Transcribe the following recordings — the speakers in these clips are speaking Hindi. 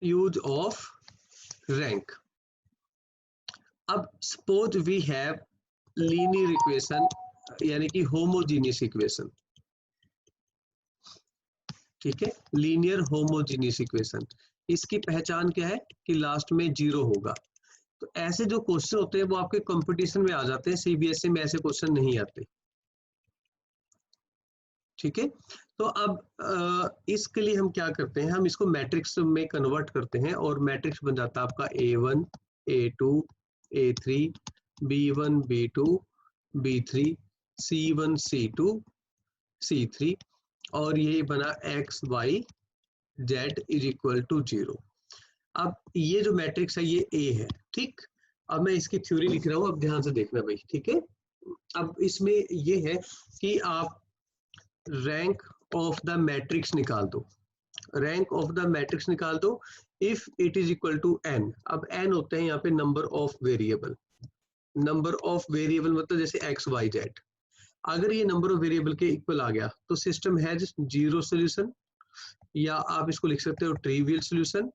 Use of rank. अब suppose we have linear equation यानी कि होमोजीनियस इक्वेशन, ठीक है, लीनियर होमोजीनियस इक्वेशन। इसकी पहचान क्या है कि लास्ट में जीरो होगा। तो ऐसे जो क्वेश्चन होते हैं वो आपके कंपटीशन में आ जाते हैं, सीबीएसई में ऐसे क्वेश्चन नहीं आते, ठीक है। तो अब इसके लिए हम क्या करते हैं, हम इसको मैट्रिक्स में कन्वर्ट करते हैं और मैट्रिक्स बन जाता है आपका A1 A2 A3 B1 B2 B3 C1 C2 C3 और ये बना x y z is equal to 0। अब ये जो मैट्रिक्स है ये A है, ठीक। अब मैं इसकी थ्योरी लिख रहा हूँ, अब ध्यान से देखना भाई, ठीक है। अब इसमें ये है कि आप रैंक ऑफ द मैट्रिक्स निकाल दो, रैंक ऑफ द मैट्रिक्स निकाल दो if it is equal to n। अब n होते हैं यहाँ पे number of variable, number of variable मतलब जैसे x y z। अगर ये नंबर ऑफ वेरिएबल के इक्वल आ गया तो सिस्टम हैज जीरो सोल्यूशन, या आप इसको लिख सकते हो ट्रिवियल सोल्यूशन,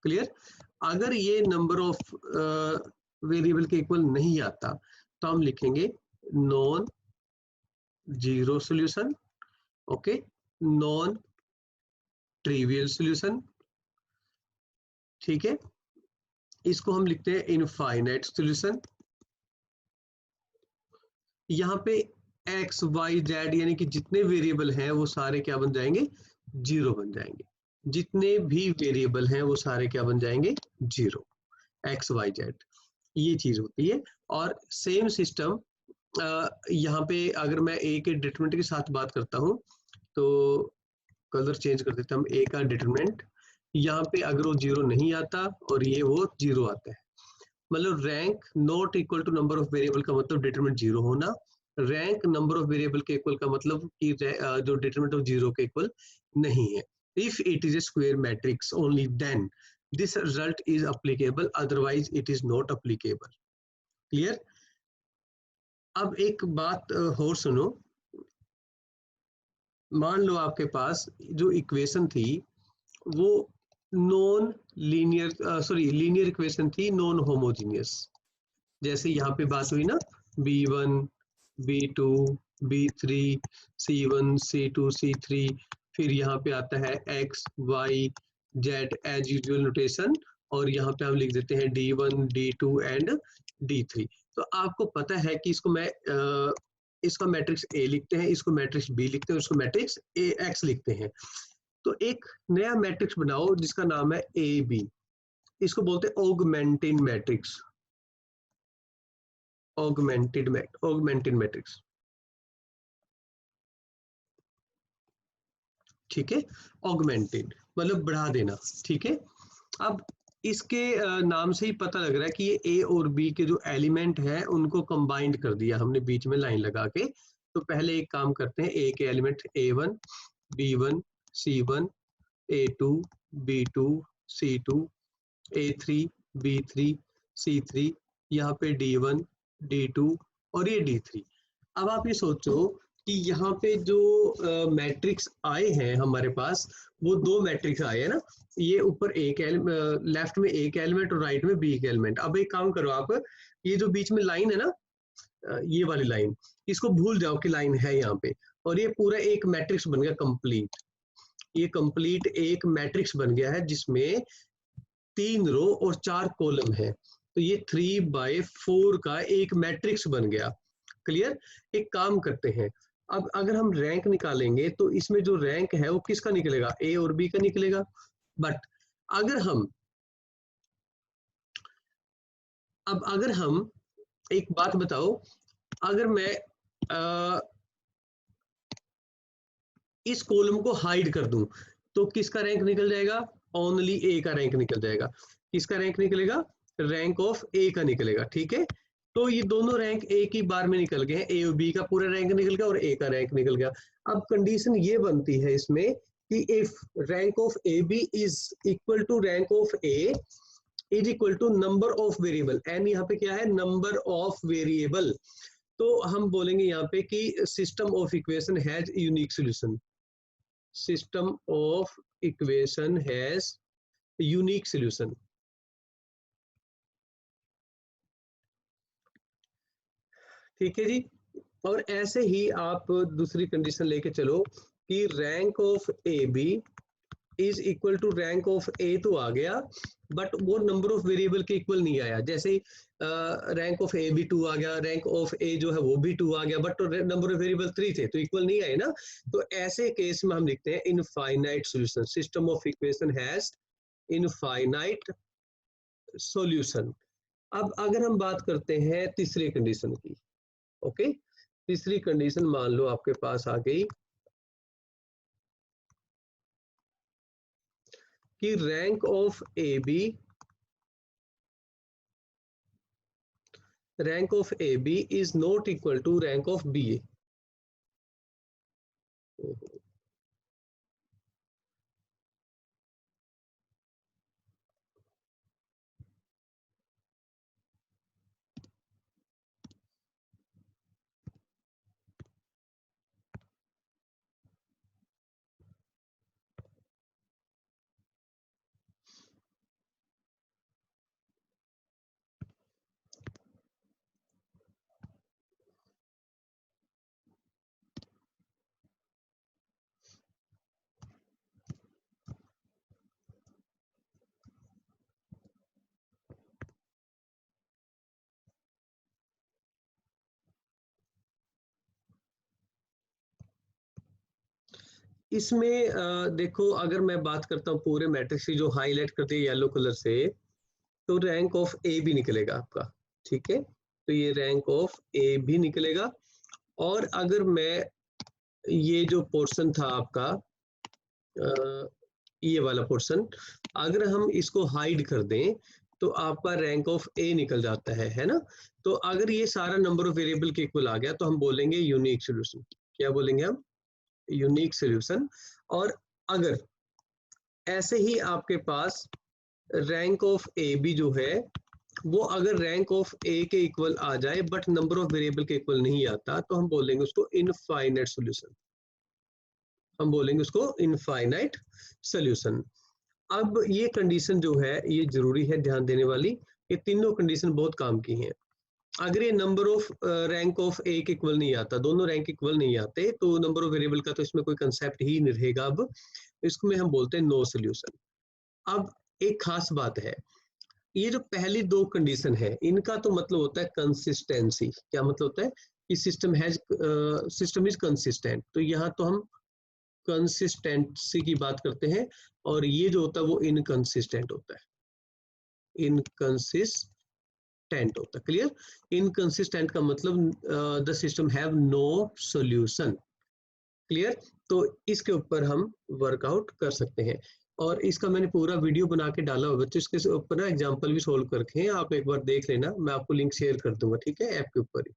क्लियर। अगर ये नंबर ऑफ वेरिएबल के इक्वल नहीं आता तो हम लिखेंगे non zero solution, okay, non trivial solution, ठीक है। इसको हम लिखते हैं इनफाइनाइट सोल्यूशन। यहाँ पे x y z यानी कि जितने वेरिएबल हैं वो सारे क्या बन जाएंगे, जीरो बन जाएंगे। जितने भी वेरिएबल हैं वो सारे क्या बन जाएंगे, जीरो, x y z, ये चीज होती है। और सेम सिस्टम यहाँ पे अगर मैं a के डिटरमिनेंट के साथ बात करता हूँ तो कलर चेंज कर देते हैं हम, a का डिटरमिनेंट यहाँ पे अगर वो जीरो नहीं आता और ये वो जीरो आता है, मतलब rank not equal to number of variable का मतलब डिटरमिनेंट जीरो होना, रैंक नंबर ऑफ वेरिएबल के इक्वल का मतलब कि जो डिटरमिनेंट ऑफ जीरो के इक्वल नहीं है। If it is a square matrix only then this result is applicable, otherwise it is not applicable, clear. अब एक बात और सुनो, मान लो आपके पास जो इक्वेशन थी वो नॉन लीनियर लीनियर इक्वेशन थी, नॉन होमोजीनियस। जैसे यहाँ पे बात हुई ना B1 B2 B3 C1 C2 C3, फिर यहाँ पे आता है x y z as usual notation, और यहाँ पे हम लिख देते हैं D1 D2 एंड D3। तो आपको पता है कि इसको मैं इसका मैट्रिक्स A लिखते हैं, इसको मैट्रिक्स B लिखते हैं, इसको मैट्रिक्स AX लिखते हैं। तो एक नया मैट्रिक्स बनाओ जिसका नाम है AB, इसको बोलते हैं ऑगमेंटेड मैट्रिक्स, ऑगमेंटेड मैट्रिक्स, ठीक है। ऑगमेंटेड मतलब बढ़ा देना, ठीक है। अब इसके नाम से ही पता लग रहा है कि ये ए और बी के जो एलिमेंट है उनको कंबाइंड कर दिया हमने बीच में लाइन लगा के। तो पहले एक काम करते हैं, ए के element A1 B1 C1 A2 B2 C2 A3 B3 C3, यहाँ पे D1 D2 और ये D3। अब आप ये सोचो कि यहाँ पे जो मैट्रिक्स आए हैं हमारे पास वो दो मैट्रिक्स आए हैं ना, ये ऊपर एक लेफ्ट में एक एलिमेंट और राइट में बी एक एलिमेंट। अब एक काम करो आप, ये जो बीच में लाइन है ना, ये वाली लाइन, इसको भूल जाओ कि लाइन है यहाँ पे, और ये पूरा एक मैट्रिक्स बन गया कंप्लीट। ये कंप्लीट एक मैट्रिक्स बन गया है जिसमें 3 रो और 4 कॉलम है। तो ये 3/4 का एक मैट्रिक्स बन गया, क्लियर। एक काम करते हैं, अब अगर हम रैंक निकालेंगे तो इसमें जो रैंक है वो किसका निकलेगा, ए और बी का निकलेगा। बट अगर हम एक बात बताओ, अगर मैं इस कॉलम को हाइड कर दूं तो किसका रैंक निकल जाएगा, ओनली ए का रैंक निकल जाएगा। किसका रैंक निकलेगा, रैंक ऑफ ए का निकलेगा, ठीक है। तो ये दोनों रैंक एक ही बार में निकल गए हैं, ए और बी का पूरा रैंक निकल गया और ए का रैंक निकल गया। अब कंडीशन ये बनती है इसमें कि if rank of A B is equal to rank of A is equal to number of variable, n यहाँ पे क्या है, नंबर ऑफ वेरिएबल। तो हम बोलेंगे यहाँ पे कि system of equation has unique solution, system of equation has unique solution. ठीक है जी। और ऐसे ही आप दूसरी कंडीशन लेके चलो कि rank of A B is equal to rank of A तो आ गया, बट वो नंबर ऑफ वेरिएबल के इक्वल नहीं आया। जैसे रैंक ऑफ ए भी 2 आ गया, रैंक ऑफ ए जो है वो भी 2 आ गया, बट नंबर ऑफ वेरिएबल 3 थे तो इक्वल नहीं आए ना। तो ऐसे केस में हम लिखते हैं infinite solution, system of equation has infinite solution. अब अगर हम बात करते हैं तीसरी कंडीशन की, ओके, तीसरी कंडीशन मान लो आपके पास आ गई कि rank of A B is not equal to rank of BA। इसमें देखो, अगर मैं बात करता हूँ पूरे मैट्रिक्स की, जो हाईलाइट करते हैं येलो कलर से, तो रैंक ऑफ ए भी निकलेगा आपका। ठीक है, तो ये रैंक ऑफ ए भी निकलेगा। और अगर मैं ये जो पोर्शन था आपका, ये वाला पोर्शन, अगर हम इसको हाइड कर दें तो आपका रैंक ऑफ ए निकल जाता है ना। तो अगर ये सारा नंबर ऑफ वेरिएबल के इक्वल आ गया तो हम बोलेंगे यूनिक सॉल्यूशन। क्या बोलेंगे हम? Unique solution. और अगर ऐसे ही आपके पास रैंक ऑफ ए बी जो है वो अगर रैंक ऑफ ए के इक्वल आ जाए बट नंबर ऑफ वेरिएबल के इक्वल नहीं आता, तो हम बोलेंगे उसको इनफाइनाइट सॉल्यूशन। हम बोलेंगे उसको इनफाइनाइट सॉल्यूशन। अब ये कंडीशन जो है ये जरूरी है ध्यान देने वाली। ये तीनों कंडीशन बहुत काम की हैं। अगर ये नंबर ऑफ रैंक ऑफ ए के इक्वल नहीं आता, दोनों रैंक इक्वल नहीं आते, तो नंबर ऑफ वेरिएबल का तो इसमें कोई कंसेप्ट ही नहीं रहेगा। अब इसमें हम बोलते हैं नो सॉल्यूशन। अब एक खास बात है, ये जो पहली दो कंडीशन है इनका तो मतलब होता है कंसिस्टेंसी। क्या मतलब होता है कि सिस्टम इज कंसिस्टेंट। तो यहाँ तो हम कंसिस्टेंसी की बात करते हैं, और ये जो होता है वो इनकंसिस्टेंट होता है, इनकंसिस्टेंट होता है। क्लियर? इनकंसिस्टेंट का मतलब the system have no solution. Clear? तो इसके ऊपर हम वर्कआउट कर सकते हैं, और इसका मैंने पूरा वीडियो बना के डाला हुआ बच्चों। इसके ऊपर ना एग्जांपल भी सोल्व करके हैं, आप एक बार देख लेना, मैं आपको लिंक शेयर कर दूंगा। ठीक है, ऐप के ऊपर ही।